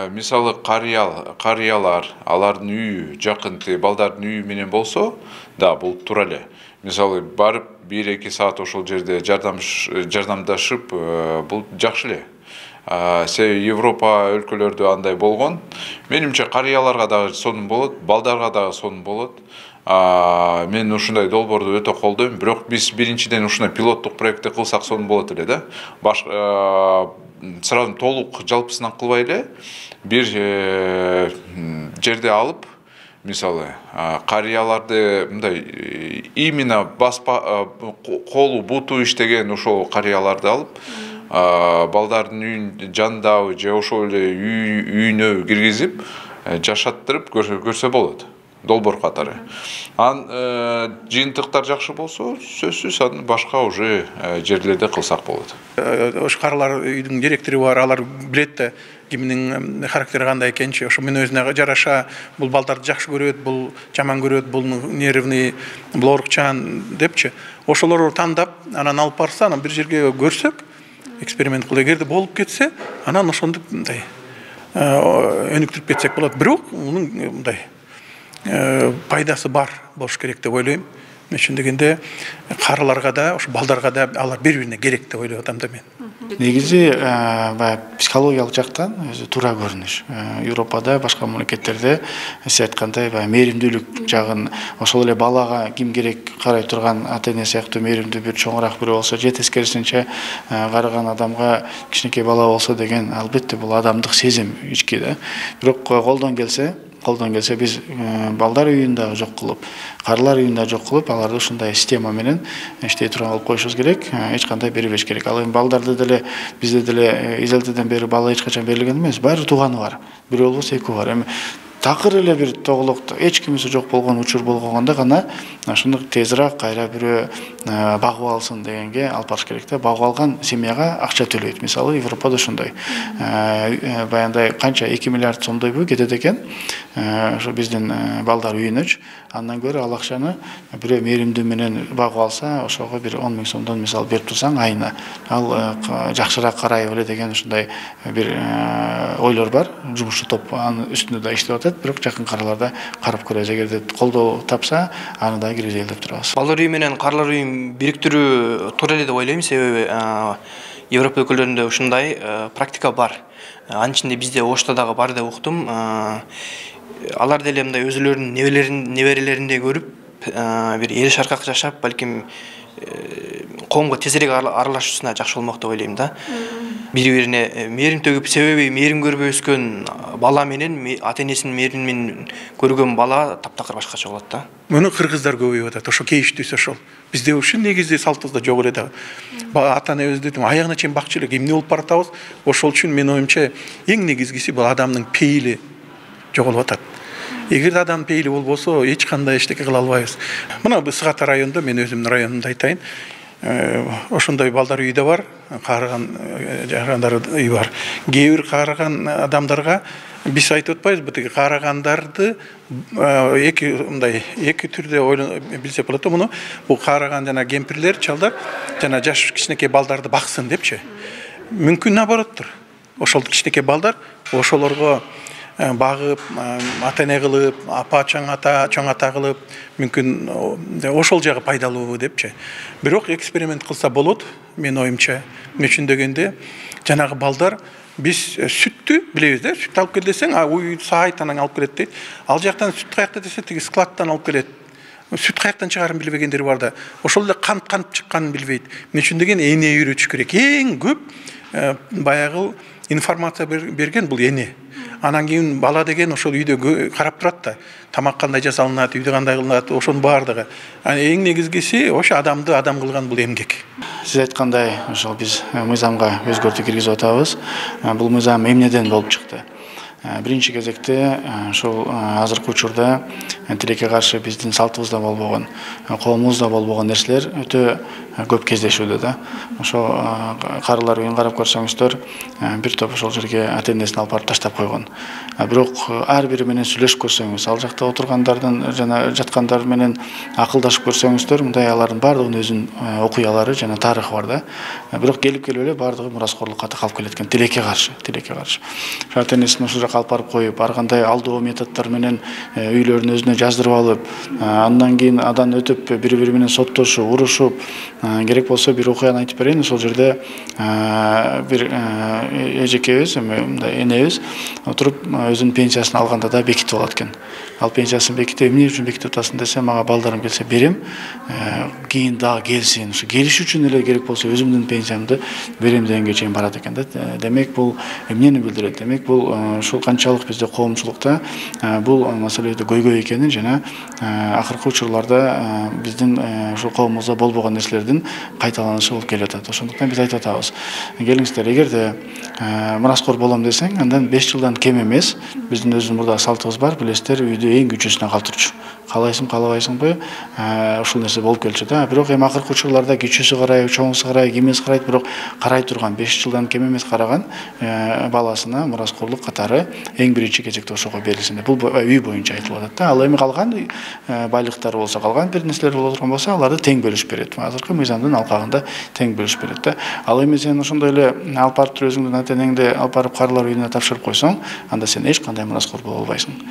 Мисалы карыялар, алардын үйү жакын балдардын үйү менен болсо, да бул туура эле. Мисалы барып 1-2 саат ошол жерде жардамдашып, бул жакшы эле. Европа өлкөлөрдө андай болгон. Менимче карыяларга дагы сонун болот, балдарга дагы сонун болот. Мен ушундай долбоорду өтө колдойм, бирок биз биринчиден ушундай пилоттук проектти кылсак сонун болот эле да. Сразу толук жалпысынан кылбай эле, бир жерде алып, мисалы, карыяларды мындай именно колу буту иштеген ошол карыяларды алып, балдардын үйүн жандабы же ошол эле үйүнө киргизип, жашаттырып көрсө болот. Долбоор катары. Жыйынтыктар жакшы болсо, сөзсүз аны башка уже жерлерде кылсак болот. Ош карылар үйдүн директору бар, алар билет да кимдин характери кандай экенчи, ошо мен өзүнө жараша, бул балдарды жакшы көрөт, бул жаман көрөт, бул нервный, бул орукчан депчи. Ошолорду тандап, анан алып барса, анан бир жерге көрсөк, эксперимент кылып, эгерде болуп кетсе, анан ошондук мындай өнүктүрүп кетсек болот. Бирок мунун мындай пайдасы бар болуш керек деп ойлойм. Мен үчүн дегенде карыларга да, ош балдарга да алар бири-бирине керек деп ойлоп атам да мен. Негизи психологиялык жактан өзү туура көрүнүш. Европада, башка мамлекеттерде сиз айткандай мээримдүүлүк жагын, ошол эле балага ким керек карай турган ата-эне сыяктуу мээримдүү бир чоңураак бирөө болсо, же тескерисинче карыган адамга кичинекей бала болсо деген албетте бул адамдык сезим ички да. Бирок колдон келсе биз балдар үйүн дагы жок кылып, карылар үйүн дагы жок кылып, аларды ушундай система менен иштей турган кылып коюшубуз керек, эч кандай бербеш керек. Ал эми балдарды деле бизде деле изелтеден бери бала эч качан берилген эмес, баары тууганы бар. Бирөө болбосо экөө бар. Эми такыр эле бир тоголокто эч кимиси жок болгон учур болгондо гана ошону тезирээк кайра бирөө багып алсын дегенге алып барыш керек да. Багып алган семьяга акча төлөйт. Мисалы Европада ошондой. Баягындай канча 2 миллиард сомдойбу кетет экен. Ошо биздин балдар үйүнөчү. Андан көрө ал акчаны бирөө мээримдүү менен багып алса, ошого бир 10 000 сомдон мисалы берип турсаң айына, ал жакшыраак карай беле деген ушундай бир ойлор бар. Жумушчу топ анын үстүндө да иштеп атат. Бирок жакын караларда карап көрөбүз. Эгерде колдоо тапса, аны да киргизели деп турабыз. Балдар үйү менен карылар үйүн бириктирүү туура эле деп ойлойм, себеби Европа өлкөлөрүндө ушундай практика бар. Анын ичинде бизде Ошто дагы бар деп уктум. Алар деле мындай өзүлөрүнүн неберелериндей көрүп, бир эре шаркак жашап, балким коомго тезирээк аралашуусуна жакшы болмок деп ойлойм да. Бири-бирине мээрим төгүп, себеби мээрим көрбөй өскөн бала менен ата-энесинин мээримин көргөн бала таптакыр башкача болот да. Муну кыргыздар көбөйүп атат, ошо кейиштүүсү ошол. Бизде ушул негизди салтыбызда жок эле да. Ата-энебизди аягына чейин бакчы элек эмне болуп баратабыз? Ошол үчүн мен оюмча эң негизгиси бул адамдын пейили жоголуп атат. Эгерде адам пейили болбосо, эч кандай эчтеке кыла албайбыз. Мына Сыгата районунда, мен өзүмдүн районумда айтайын, ошондой балдар үйү да бар, карыгандар үйү бар. Кээ бир карыган адамдарга биз айтып атпайбызбы, тиги карыгандарды эки түрдө билсек болот да муну. Бул карыган жана кемпирлер, чалдар жана жаш кичинекей балдарды баксын депчи. Мүмкүн наобороттур. Ошол кичинекей балдар ошолорго багып, ата-эне кылып, апа чоң ата кылып, мүмкүн ошол жагы пайдалуу депчи. Бирок эксперимент кылса болот, мен оюмча. Мен үчүн дегенде жанагы балдар биз сүттү билебиз да, сүт алып кел десең, уй сайт анан алып келет дейт. Ал жактан сүт каякта десе, тиги складтан алып келет. Сүт каяктан чыгарын билбегендер бар да. Ошол эле кант чыкканын билбейт. Мен үчүн деген эне үйрөтүш керек. Эң көп баягы информация берген бул эне. Анан кийин бала деген ошол үйдө карап турат да. Тамак кандай жасалынат, үйдө кандай кылынат, ошонун баардыгы. Эң негизгиси ошо адамды адам кылган бул эмгек. Сиз айткандай, ошол биз мыйзамга өзгөртүү киргизип атабыз. Бул мыйзам эмнеден болуп чыкты? Биринчи кезекте ошол азыркы учурда тилекке каршы биздин салтыбызда болбогон, коомубузда болбогон нерселер өтө көп кездешүүдө да. Ошол карылар үйүн карап көрсөңүздөр, бир топ ошол жерге ата-энесин алып барып таштап койгон. Бирок ар бири менен сүйлөшүп көрсөңүз, ал жакта отургандардын жана жаткандар менен акылдашып көрсөңүздөр, мындай алардын баардыгынын өзүнүн окуялары жана тарыхы бар да. Бирок келип эле баардыгы мураскорлукка калып келет экен, тилекке каршы. Ата-энесин ушул жака алып барып коюп, ар кандай алдоо методдор менен үйлөрүн өзүнө жаздырып алып, андан кийин адан өтүп бири бири менен соттошуп, урушуп, керек болсо бир окуяны айтып берейин. Ошол жерде бир эжекебиз, мындай энебиз отуруп өзүнүн пенсиясын алганда да бекитип алат экен. Ал пенсиясын бекитип, эмне үчүн бекитип атасың десе, мага балдарым келсе берем, кийин дагы келсин. Ушу келиш үчүн эле керек болсо өзүмдүн пенсиямды берем дегенге чейин барат экен да. Демек бул эмнени билдирет? Демек бул ушул канчалык бизде коомчулукта бул маселеде көйгөй экенин жана акыркы учурларда биздин ушул коомубузда болбогон нерселердин кайталанышы болуп келатат. Ошондуктан биз айтып атабыз. Келиңиздер, эгерде мураскор болом десең, андан 5 жылдан кем эмес. Биздин өзүбүздүн мурда салтыбыз бар, билесиздер, үйдө эң күчүсүнө калтырчу. Каалайсың, каалабайсыңбы? Ушул нерсе болуп келчү да. Бирок эми акыркы учурларда кичүүсү карай, чоңусу карай, кимиси карайт, бирок карай турган 5 жылдан кем эмес караган баласына мураскорлук катары эң биринчи кезекте ошого берилсин деп. Бул үй боюнча айтылып атат да. Ал эми калган байлыктар болсо, калган бир нерселер боло турган болсо, аларды тең бөлүшүп берет. Азыркы мыйзамдын алкагында тең бөлүшүп берет да. Ал эми сен ошондой эле алып барып өзүңдүн ата энеңди алып барып карылар үйүнө тапшырып койсоң, анда сен эч кандай мураскор боло албайсың.